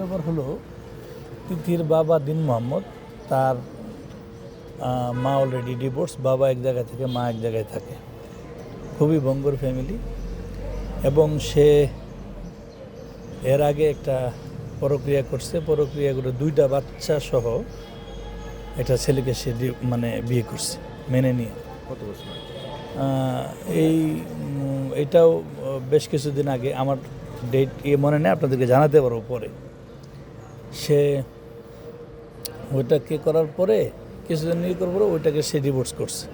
ব্যাপার হলো তিথির বাবা দিন মোহাম্মদ, তার মা অলরেডি ডিভোর্স, বাবা এক জায়গায় থেকে মা এক জায়গায় থাকে। খুবই ভঙ্গুর ফ্যামিলি, এবং সে এর আগে একটা পরক্রিয়া করছে। পরক্রিয়া করে 2টা বাচ্চা সহ একটা ছেলেকে সে বিয়ে করছে মেনে নিয়ে। কত বছর? এইটাও বেশ কিছুদিন আগে, আমার ডেট মনে নেই, আপনাদেরকে জানাতে পারবো পরে। সে ওইটাকে করার পরে কিছুদিন ইয়ে করার পরে ওইটাকে সে ডিভোর্স করছে।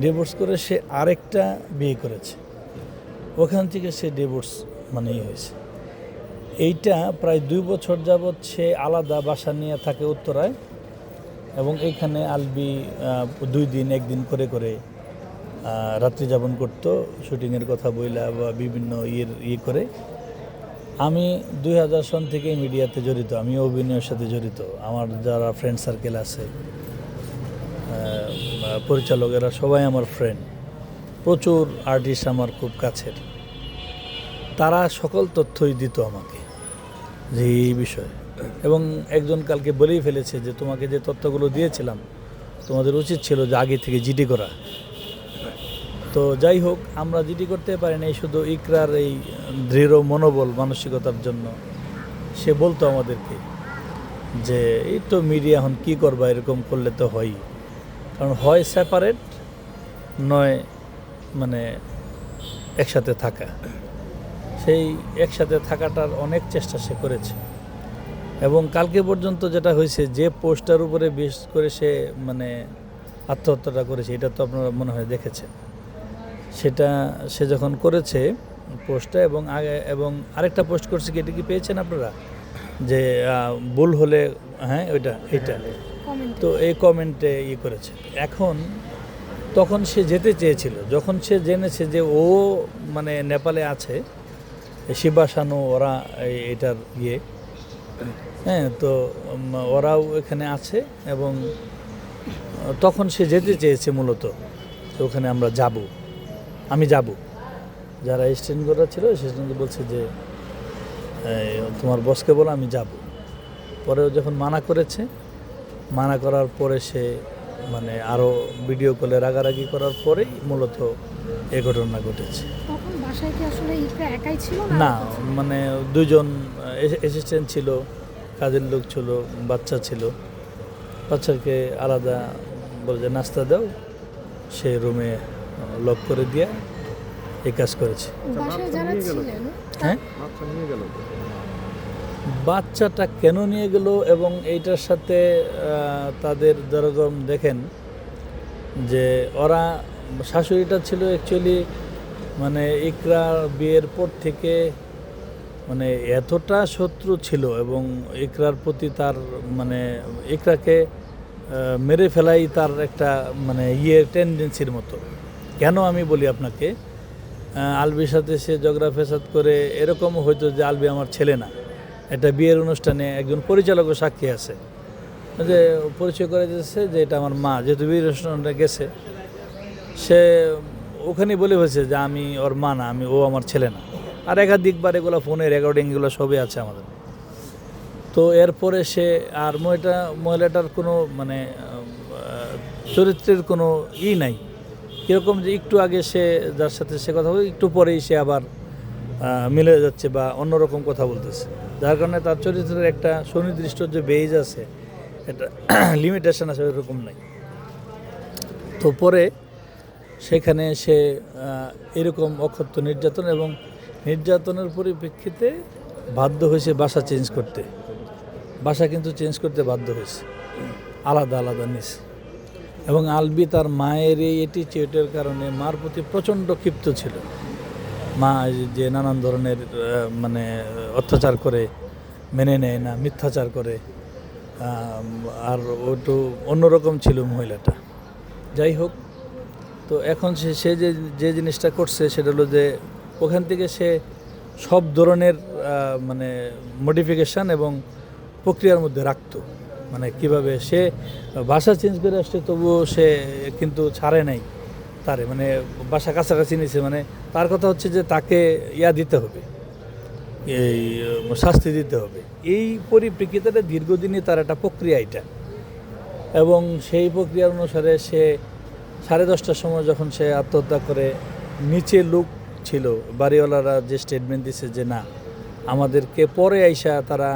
ডিভোর্স করে সে আরেকটা বিয়ে করেছে, ওখান থেকে সে ডিভোর্স হয়েছে। এইটা প্রায় 2 বছর যাবৎ সে আলাদা বাসা নিয়ে থাকে উত্তরায়, এবং এইখানে আলবি 2 দিন 1 দিন করে করে রাত্রি যাপন করতো, শুটিংয়ের কথা বইলা বা বিভিন্ন ইয়ে করে। আমি 2000 সন থেকে মিডিয়াতে জড়িত, আমি অভিনয়ের সাথে জড়িত। আমার যারা ফ্রেন্ড সার্কেল আছে, পরিচালকেরা সবাই আমার ফ্রেন্ড, প্রচুর আর্টিস্ট আমার খুব কাছের। তারা সকল তথ্যই দিত আমাকে যে এই বিষয়ে, এবং একজন কালকে বলেই ফেলেছে যে তোমাকে যে তথ্যগুলো দিয়েছিলাম তোমাদের উচিত ছিল যে আগে থেকে জিডি করা। তো যাই হোক, আমরা জিডি করতে পারি না, শুধু ইকরার এই দৃঢ় মনোবল মানসিকতার জন্য। সে বলতো আমাদেরকে যে এই তো মিডিয়া এখন কী করবা, এরকম করলে তো হয়ই, কারণ হয় সেপারেট, নয় একসাথে থাকা। সেই একসাথে থাকাটার অনেক চেষ্টা সে করেছে, এবং কালকে পর্যন্ত যেটা হয়েছে, যে পোস্টার উপরে বেশ করে সে আত্মহত্যাটা করেছে, এটা তো আপনারা মনে হয় দেখেছেন। সেটা সে যখন করেছে পোস্টটা, এবং আরেকটা পোস্ট করছে, এটা কি পেয়েছেন আপনারা, যে ভুল হলে এটা তো এই কমেন্টে করেছে। এখন তখন সে যেতে চেয়েছিল, যখন সে জেনেছে যে ও নেপালে আছে, শিবাসানু ওরা এটার তো ওরাও এখানে আছে, এবং তখন সে যেতে চেয়েছে মূলত, তো ওখানে আমি যাব। যারা স্টুডেন্টরা ছিল স্টুডেন্ট বলছে যে তোমার বসকে বলো আমি যাব। পরেও যখন মানা করার পরে সে আরও ভিডিও কলে রাগারাগি করার পরেই মূলত এই ঘটনা ঘটেছে। তখন বাসায় কি আসলে ইকরা একাই ছিল না, 2জন অ্যাসিস্ট্যান্ট ছিল, কাজের লোক ছিল, বাচ্চা ছিল। বাচ্চাকে আলাদা বলে যে নাস্তা দাও, সে রুমে লক করে দিয়ে এই কাজ করেছে। হ্যাঁ, বাচ্চাটা কেন নিয়ে গেল, এবং এইটার সাথে তাদের যেরকম দেখেন যে ওরা শাশুড়িটা ছিল অ্যাকচুয়ালি ইকরা বিয়ের পর থেকে এতটা শত্রু ছিল, এবং ইকরার প্রতি তার ইকরাকে মেরে ফেলাই তার একটা টেন্ডেন্সির মতো। কেন আমি বলি আপনাকে, আলবির সাথে সে ঝগড়া ফেসাদ করে এরকম হয়তো যে আলবি আমার ছেলে না। এটা বিয়ের অনুষ্ঠানে একজন পরিচালকও সাক্ষী আছে, যে পরিচয় করে দিয়েছে যে এটা আমার মা, যেহেতু বিয়ের অনুষ্ঠানটা গেছে, সে ওখানেই বলে হয়েছে যে আমি ওর মা না, ও আমার ছেলে না। আর একাধিকবার এগুলো ফোনে রেকর্ডিং এগুলো সবই আছে আমাদের। তো এরপরে সে আর মহিলাটার কোনো চরিত্রের কোনো নাই, কীরকম যে একটু আগে সে যার সাথে সে কথা বলে, একটু পরেই সে আবার মিলে যাচ্ছে বা অন্যরকম কথা বলতেছে, যার কারণে তার চরিত্রের একটা সুনির্দিষ্ট যে বেজ আছে, এটা লিমিটেশন আছে, এরকম নাই। তো পরে সেখানে সে এরকম অকথ্য নির্যাতন, এবং নির্যাতনের পরিপ্রেক্ষিতে বাধ্য হয়েছে বাসা চেঞ্জ করতে। বাসা কিন্তু চেঞ্জ করতে বাধ্য হয়েছে, আলাদা আলাদা নিছে। এবং আলবি তার মায়ের এই অ্যাটিটিউডের কারণে মার প্রতি প্রচণ্ড ক্ষিপ্ত ছিল। মা যে নানান ধরনের অত্যাচার করে, মেনে নেয় না, মিথ্যাচার করে, আর ওটু অন্যরকম ছিল মহিলাটা। যাই হোক, তো এখন সে যে জিনিসটা করছে সেটা হলো যে ওখান থেকে সে সব ধরনের মডিফিকেশান এবং প্রক্রিয়ার মধ্যে রাখতো। কিভাবে সে বাসা চেঞ্জ করে আসছে, তবুও সে কিন্তু ছাড়ে নাই তারে, বাসা কাছাকাছি নিছে। তার কথা হচ্ছে যে তাকে দিতে হবে, এই শাস্তি দিতে হবে। এই পরিপ্রেক্ষিতে দীর্ঘদিনই তার একটা প্রক্রিয়া এটা, এবং সেই প্রক্রিয়া অনুসারে সে 10:30টার সময় যখন সে আত্মহত্যা করে, নিচে লোক ছিল বাড়িওয়ালারা যে স্টেটমেন্ট দিছে যে না, আমাদেরকে পরে আইসা তারা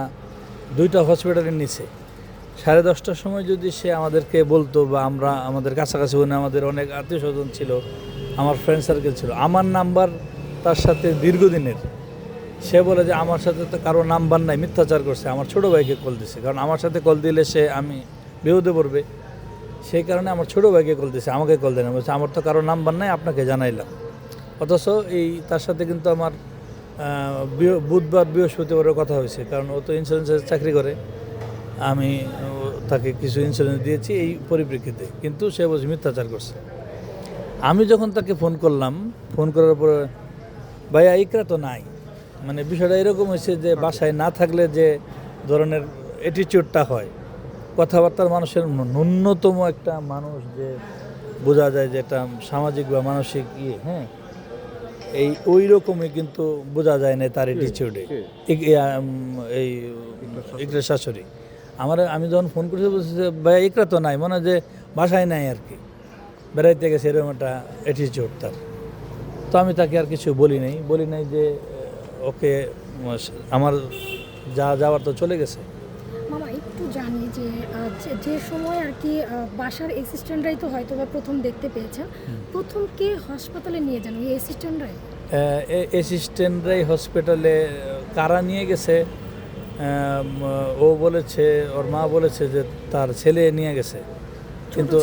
2টা হসপিটালের নিচে 10:30টার সময় যদি সে আমাদেরকে বলতো, বা আমরা আমাদের কাছাকাছি আমাদের অনেক আত্মীয় স্বজন ছিল, আমার ফ্রেন্ড সার্কেল ছিল, আমার নাম্বার তার সাথে দীর্ঘদিনের, সে বলে যে আমার সাথে তো কারো নাম্বার নাই, মিথ্যাচার করছে, আমার ছোটো ভাইকে কল দিছে, কারণ আমার সাথে কল দিলে সে আমি বিপদে পড়বে, সেই কারণে আমার ছোটো ভাইকে কল দিছে, আমাকে কল দেয় না, বলছে আমার তো কারো নাম্বার নাই, আপনাকে জানাইলাম। অথচ এই তার সাথে কিন্তু আমার বুধবার বৃহস্পতিবারের কথা হয়েছে, কারণ ও তো ইন্স্যুরেন্সের চাকরি করে, আমি তাকে কিছু ইন্স্যুরেন্স দিয়েছি এই পরিপ্রেক্ষিতে, কিন্তু সে বলছে মিথ্যাচার করছে। আমি যখন তাকে ফোন করলাম, ফোন করার পরে ভাইয়া ইকরা তো নাই, মানে বিষয়টা এরকম হয়েছে যে বাসায় না থাকলে যে ধরনের অ্যাটিটিউডটা হয়, কথাবার্তার মানুষের ন্যূনতম একটা মানুষ যে বোঝা যায় যে এটা সামাজিক বা মানসিক হ্যাঁ, এই ওই রকমই কিন্তু বোঝা যায় না তার অ্যাটিটিউডে। এই ইকরার শাশুড়ি আমি যখন ফোন করতে বলছি যে ভাইয়া ইকরা তো নাই, মনে হয় যে বাসায় নাই আর কি, বেড়াইতে গেছে, এরকম একটা অ্যাটিটিউড তার। তো আমি তাকে আর কিছু বলি নাই যে ওকে আমার যাওয়ার তো চলে গেছে। মামা একটু জানি যে যে সময় আর কি বাসার অ্যাসিস্ট্যান্টরাই তো হয়তো বা প্রথম দেখতে পেয়েছেন, প্রথম কে হাসপাতালে নিয়ে যান? ওই অ্যাসিস্ট্যান্টরাই? অ্যাসিস্ট্যান্টরাই হসপিটালে কারা নিয়ে গেছে, ও বলেছে, ওর মা বলেছে যে তার ছেলে নিয়ে গেছে, কিন্তু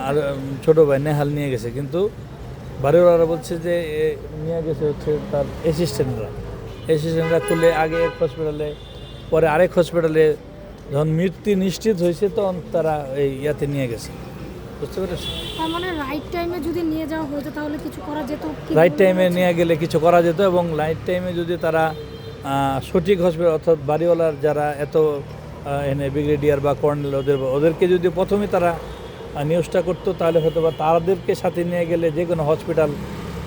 আর ছোটো ভাই নেহাল নিয়ে গেছে, কিন্তু বাড়িওয়ালারা বলছে যে নিয়ে গেছে হচ্ছে তার অ্যাসিস্ট্যান্টরা খুলে আগে এক হসপিটালে, পরে আরেক হসপিটালে, যখন মৃত্যু নিশ্চিত হয়েছে তখন তারা এই ইয়াতে নিয়ে গেছে, বুঝতে পেরেছি? তার মানে রাইট টাইমে যদি নিয়ে যাওয়া হতো তাহলে কিছু করা যেত? রাইট টাইমে নিয়ে গেলে কিছু করা যেত, এবং রাইট টাইমে যদি তারা সঠিক হসপিটাল, অর্থাৎ বাড়িওয়ালার যারা এত এনে ব্রিগেডিয়ার বা কর্নেল, ওদেরকে যদি প্রথমে তারা নিউজটা করতো, তাহলে হয়তো বা তাদেরকে সাথে নিয়ে গেলে যে কোনো হসপিটাল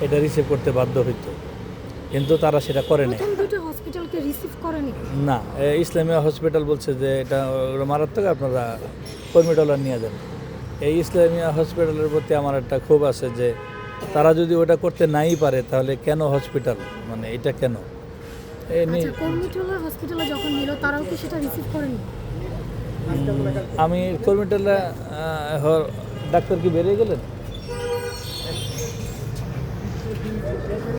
এটা রিসিভ করতে বাধ্য হইতো, কিন্তু তারা সেটা করে নাই। প্রথম দুটো হসপিটালকে রিসিভ করেনি না, ইসলামিয়া হসপিটাল বলছে যে এটা মারাত্মক, আপনারা কর্মীটলা নিয়ে যান। এই ইসলামিয়া হসপিটালের প্রতি আমার একটা ক্ষোভ আছে যে তারা যদি ওটা করতে নাই পারে, তাহলে কেন হসপিটাল, মানে এটা কেন? কর্মীটোলা হসপিটালে যখন নিল তারাও কি সেটা রিসিভ করেনি? আমি কর্মীটলা ডাক্তার কি বেরিয়ে গেলেন?